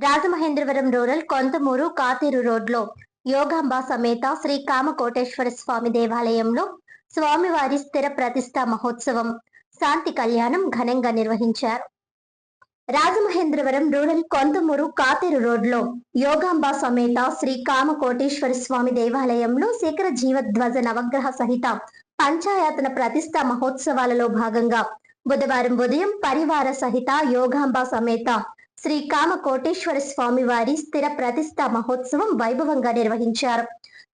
Rajamahendravaram rural Konthamuru Katheru రోడ్లో యోగాంబ సమేత శ్రీ కామకోటేశ్వర స్వామి దేవాలయంలో స్వామివారి స్థిర ప్రతిష్ఠా మహోత్సవం శాంతి కళ్యాణం ఘనంగా నిర్వహించారు. రాజమహేంద్రవరం రూరల్ కొంతమూరు కాతేరు రోడ్లో యోగాంబ సమేత శ్రీ కామకోటేశ్వర స్వామి దేవాలయంలో శిఖర జీవధ్వజ నవగ్రహ సహిత పంచాయతన ప్రతిష్ఠా మహోత్సవాలలో భాగంగా బుధవారం ఉదయం పరివార సహిత యోగాంబ సమేత శ్రీ కామకోటేశ్వర స్వామి వారి స్థిర ప్రతిష్ఠా మహోత్సవం వైభవంగా నిర్వహించారు.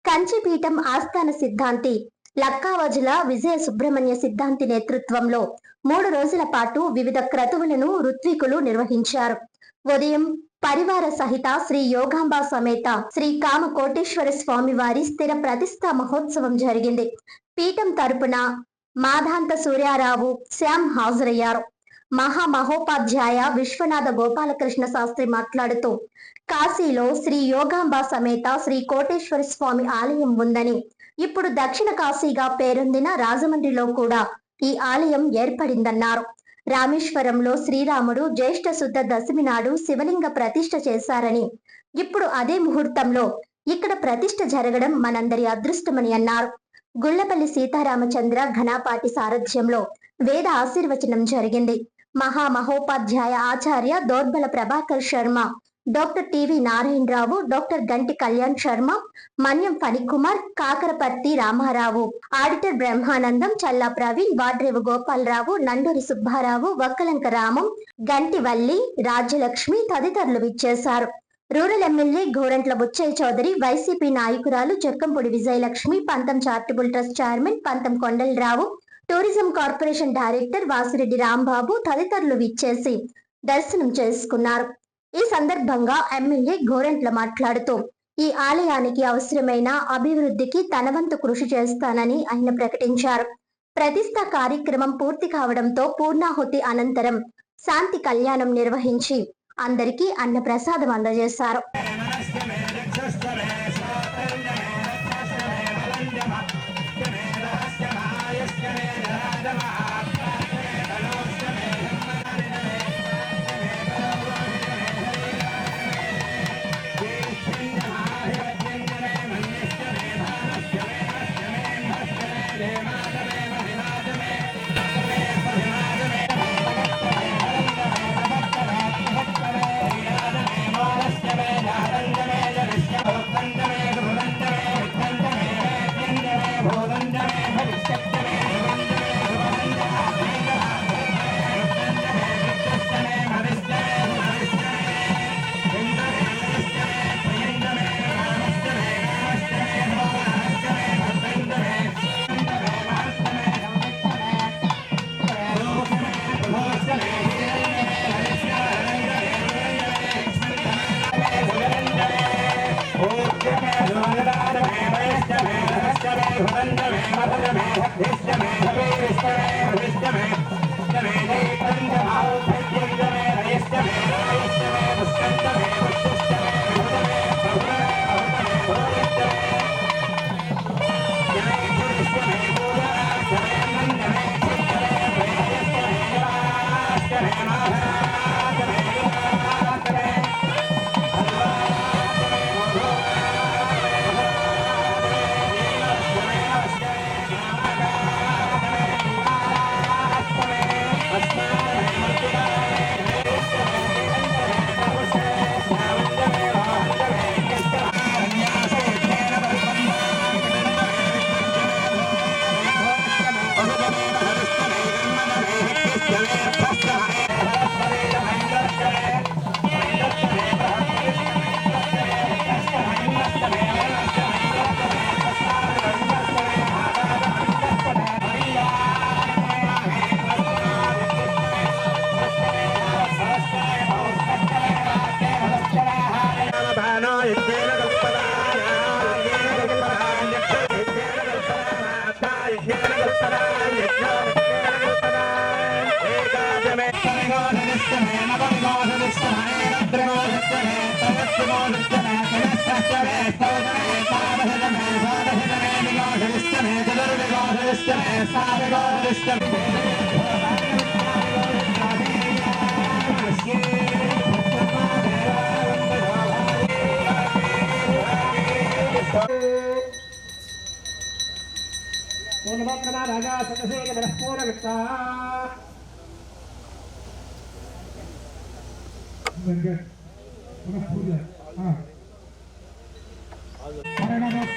కంచిపీఠం ఆస్థాన సిద్ధాంతి లక్కావజుల విజయ సుబ్రహ్మణ్య సిద్ధాంతి నేతృత్వంలో 3 రోజుల పాటు వివిధ క్రతువులను ఋత్వికులు నిర్వహించారు. ఉదయం పరివార సహిత శ్రీ యోగాంబ సమేత శ్రీ కామకోటేశ్వర స్వామి వారి స్థిర ప్రతిష్ఠా మహోత్సవం జరిగింది. పీఠం తరపున మాధాంత సూర్యారావు శ్యామ్ హాజరయ్యారు. మహామహోపాధ్యాయ విశ్వనాథ గోపాలకృష్ణ శాస్త్రి మాట్లాడుతూ, కాశీలో శ్రీ యోగాంబ సమేత శ్రీ కోటేశ్వర స్వామి ఆలయం ఉందని, ఇప్పుడు దక్షిణ కాశీగా పేరొందిన రాజమండ్రిలో కూడా ఈ ఆలయం ఏర్పడిందన్నారు. రామేశ్వరంలో శ్రీరాముడు జ్యేష్ఠ శుద్ధ దశమి నాడు శివలింగ ప్రతిష్ఠ చేశారని, ఇప్పుడు అదే ముహూర్తంలో ఇక్కడ ప్రతిష్ఠ జరగడం మనందరి అదృష్టమని అన్నారు. గుళ్లపల్లి సీతారామచంద్ర ఘనాపాటి సారథ్యంలో వేద ఆశీర్వచనం జరిగింది. మహామహోపాధ్యాయ Acharya Dorbala Prabhakar Sharma, doctor TV Narayanarao, doctor Ganti Kalyan Sharma, Manyam Phanikumar, Kakaraparthi Ramarao, auditor Brahmanandam, Challa Praveen, Vadrevu Gopalarao, Nanduri Subbarao, Vakkalanka Ramam, Ganti Valli, Rajyalakshmi తదితరులు విచ్చేశారు. Rural MLA Gorantla Butchaiah Chowdary, YCP నాయకురాలు Jakkampudi Vijayalakshmi, Pantham charitable trust chairman Pantham Kondalarao, tourism corporation director Vasireddy Rambabu తదితరులు విచ్చేసి దర్శనం చేసుకున్నారు. ఈ సందర్భంగా ఎమ్మెల్యే గోరంట్ల మాట్లాడుతూ, ఈ ఆలయానికి అవసరమైన అభివృద్ధికి తన వంతు కృషి చేస్తానని ఆయన ప్రకటించారు. ప్రతిష్ఠా కార్యక్రమం పూర్తి కావడంతో పూర్ణాహుతి అనంతరం శాంతి కళ్యాణం నిర్వహించి అందరికీ అన్న ప్రసాదం అందజేశారు.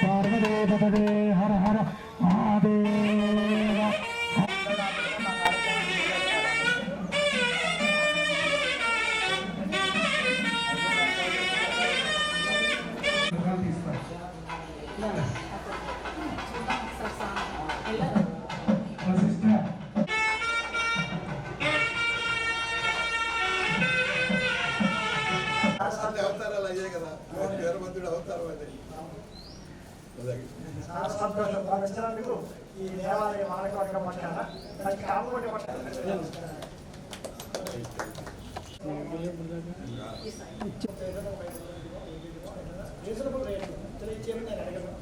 పార్వదేవతదే హర హర మహాదేవ. అవతారాలు అయ్యాయి కదా, వీరభద్రుడు అవతారం అది. సంతోషం భావించినందుకు ఈ దేవాలయ మానకవర్గ పక్షాన కామకోటి రీజనబుల్ రేట్లు తెలియచేయమని నేను అడగను.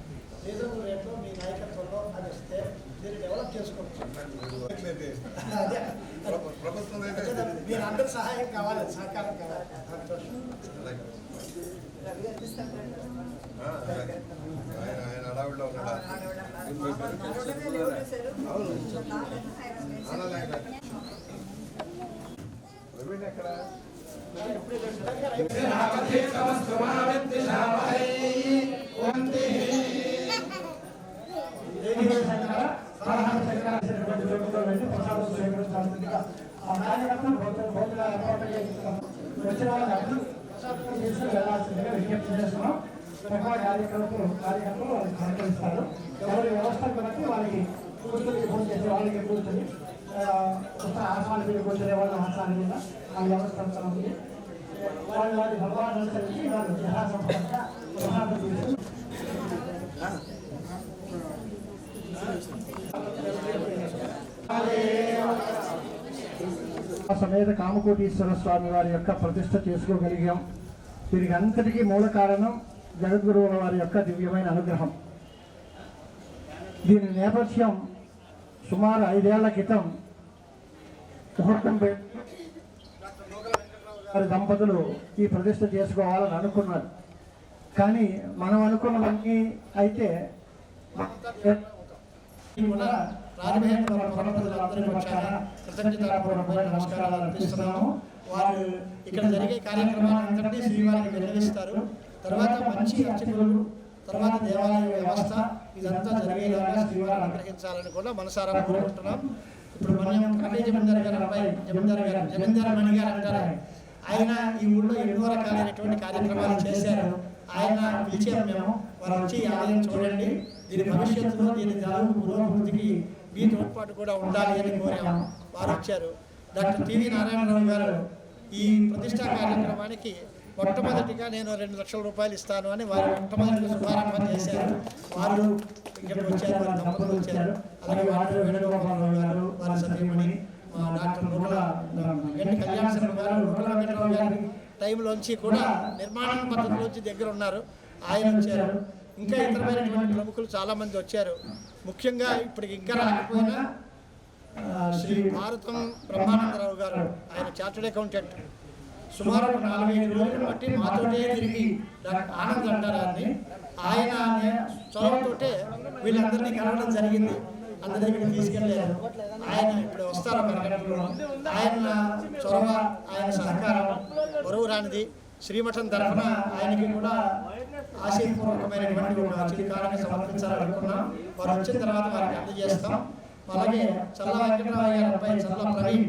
రీజనబుల్ రేట్లో మీ నాయకత్వంలో అది వస్తే దీన్ని డెవలప్ చేసుకోవచ్చు. మీరు అందరూ సహాయం కావాలి, సహకారం కావాలి. ఆయన అడవిలో ఉన్నాడా? ఎక్కడ వెళ్లాల్సిందిగా విజ్ఞప్తి చేస్తున్నాం. కార్యకర్తలు వాళ్ళకి సహకరిస్తారు. ఎవరి వ్యవస్థ బట్టి వాళ్ళకి కూర్చొని ఫోన్ చేసే వాళ్ళకి కూర్చొని ఆసనాల మీద కూర్చునే వాళ్ళ ఆసనాల మీద ఆ వ్యవస్థ ఉంది. వాళ్ళు వారి భగవాన్ అనుసరించి వాళ్ళు యథాసంపదంగా ప్రసాదం చేసి సమేత కామకోటీశ్వర స్వామి వారి యొక్క ప్రతిష్ట చేసుకోగలిగాం. దీనికి అంతటికీ మూల కారణం జగద్గురువుల వారి యొక్క దివ్యమైన అనుగ్రహం. దీని నేపథ్యం సుమారు 5 ఏళ్ల క్రితం ముహూర్తం వారి దంపతులు ఈ ప్రతిష్ట చేసుకోవాలని అనుకున్నారు. కానీ మనం అనుకున్నవన్నీ అయితే నమస్కారాలు అర్పిస్తున్నాము. వారు ఇక్కడ జరిగే కార్యక్రమాలంటే శ్రీవారికి నిర్వహిస్తారు. తర్వాత మంచి అర్చకులు, తర్వాత దేవాలయ వ్యవస్థ ఇదంతా జరిగేలాగా శ్రీవారు అనుగ్రహించాలని కూడా మనసారా కోరుకుంటున్నాం. ఇప్పుడు మనం కాళీ జమీందార్ గారు అబ్బాయి జమీందార్ మణి గారు అంటారు. ఆయన ఈ ఊళ్ళో ఎన్నో రకాలైనటువంటి కార్యక్రమాలు చేశారు. ఆయన పిలిచారు మేము, వారు వచ్చి ఆలయం చూడండి, దీని భవిష్యత్తులో దీని పురోభివృద్ధికి మీ తోడ్పాటు కూడా ఉండాలి అని కోరాము. వారు వచ్చారు. డాక్టర్ టివి నారాయణరావు గారు ఈ ప్రతిష్టా కార్యక్రమానికి మొట్టమొదటిగా నేను 2 లక్షల రూపాయలు ఇస్తాను అని వారు మొట్టమొదటి శుభారంభం చేశారు. వారు ఇక్కడికి వచ్చారు, వారి దంపతులు వచ్చారు. అలాగే వారు వేణుగోపాలరావు గారు, వారి సతీమణి డాక్టర్ కళ్యాణ శర్మ గారు, వెంకటరావు గారి టైంలోంచి కూడా నిర్మాణ పద్ధతిలోంచి దగ్గర ఉన్నారు. ఆయన వచ్చారు. ఇంకా ఇతరమైనటువంటి ప్రముఖులు చాలామంది వచ్చారు. ముఖ్యంగా ఇప్పటికి ఇంకా రాకపోయినా శ్రీ భారతం బ్రహ్మానందరావు గారు, ఆయన చార్టెడ్ అకౌంటెంట్, సుమారు 4-5 రోజులు బట్టి మాతోటే తిరిగి ఆనంద్ అంటారాన్ని ఆయన చొరవతోటే వీళ్ళందరినీ కలవడం జరిగింది. అందరి దగ్గరికి తీసుకెళ్ళారు. ఆయన ఇప్పుడు వస్తారు. ఆయన చొరవ, ఆయన సహకారం బరువు రానిది. శ్రీమఠం తరఫున ఆయనకి కూడా ఆశయపూర్వకమైనటువంటి ఒక చిరకాలను సమర్పించాలనుకున్నాం. వారు వచ్చిన తర్వాత వారికి అందజేస్తాం. అలాగే చల్ల వెంకటరావు గారి అబ్బాయి చల్ల ప్రవీణ్